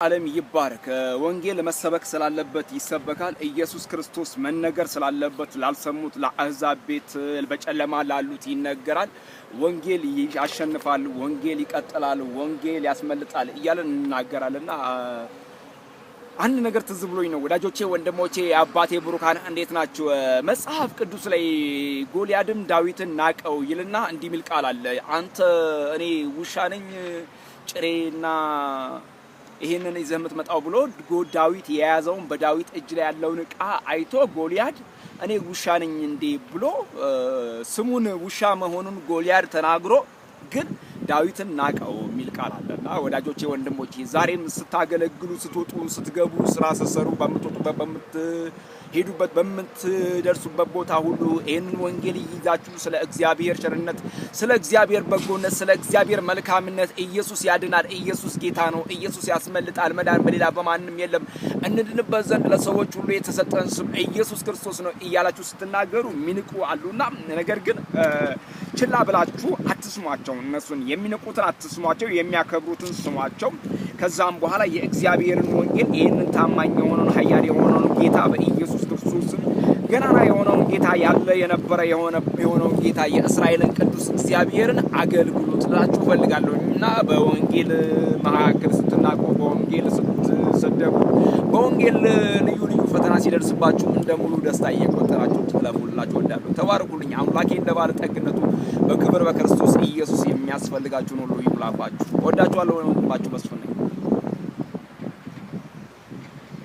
ዓለም ይባረክ። ወንጌል መሰበክ ስላለበት ይሰበካል። ኢየሱስ ክርስቶስ መነገር ስላለበት ላልሰሙት ለአሕዛብ ቤት በጨለማ ላሉት ይነገራል። ወንጌል ያሸንፋል፣ ወንጌል ይቀጥላል፣ ወንጌል ያስመልጣል እያለን እንናገራልና አንድ ነገር ትዝ ብሎኝ ነው። ወዳጆቼ፣ ወንድሞቼ፣ አባቴ ብሩካን እንዴት ናችሁ? መጽሐፍ ቅዱስ ላይ ጎልያድም ዳዊትን ናቀው ይልና እንዲህ ሚል ቃል አለ። አንተ እኔ ውሻ ነኝ ጭሬና ይሄንን ይዘህ የምትመጣው ብሎ ዳዊት የያዘውን በዳዊት እጅ ላይ ያለውን ዕቃ አይቶ ጎልያድ እኔ ውሻ ነኝ እንዴ ብሎ ስሙን ውሻ መሆኑን ጎልያድ ተናግሮ ግን ዳዊትን ናቀው የሚል ቃል አለና ወዳጆቼ፣ ወንድሞቼ ዛሬም ስታገለግሉ፣ ስትወጡ፣ ስትገቡ፣ ስራ ስትሰሩ፣ በምትወጡበት በምትሄዱበት በምትደርሱበት ቦታ ሁሉ ይህንን ወንጌል ይዛችሁ ስለ እግዚአብሔር ቸርነት፣ ስለ እግዚአብሔር በጎነት፣ ስለ እግዚአብሔር መልካምነት ኢየሱስ ያድናል፣ ኢየሱስ ጌታ ነው፣ ኢየሱስ ያስመልጣል፣ መዳን በሌላ በማንም የለም፣ እንድንበት ዘንድ ለሰዎች ሁሉ የተሰጠን ስም ኢየሱስ ክርስቶስ ነው እያላችሁ ስትናገሩ ሚንቁ አሉና ነገር ግን ችላ ብላችሁ አትስሟቸው። እነሱን የሚንቁትን አትስሟቸው፣ የሚያከብሩትን ስሟቸው። ከዛም በኋላ የእግዚአብሔርን ወንጌል ይህንን ታማኝ የሆነውን ኃያል የሆነውን ጌታ በኢየሱስ ክርስቶስ ገናና የሆነውን ጌታ ያለ የነበረ የሆነውን ጌታ የእስራኤልን ቅዱስ እግዚአብሔርን አገልግሉት ልላችሁ እፈልጋለሁ እና በወንጌል መካከል ስትናቁ፣ በወንጌል ስትሰደቡ፣ በወንጌል ልዩ ልዩ ፈተና ሲደርስባችሁ እንደ ሙሉ ደስታ እየቆጠራችሁ ትለፉላችሁ እወዳለሁ። ተባረኩልኝ። አምላኬ እንደ ባለጠግነቱ በክብር በክርስቶስ ኢየሱስ የሚያስፈልጋችሁን ሁሉ ይሙላባችሁ። እወዳችኋለሁ። ወንድማችሁ መስፍን ነኝ።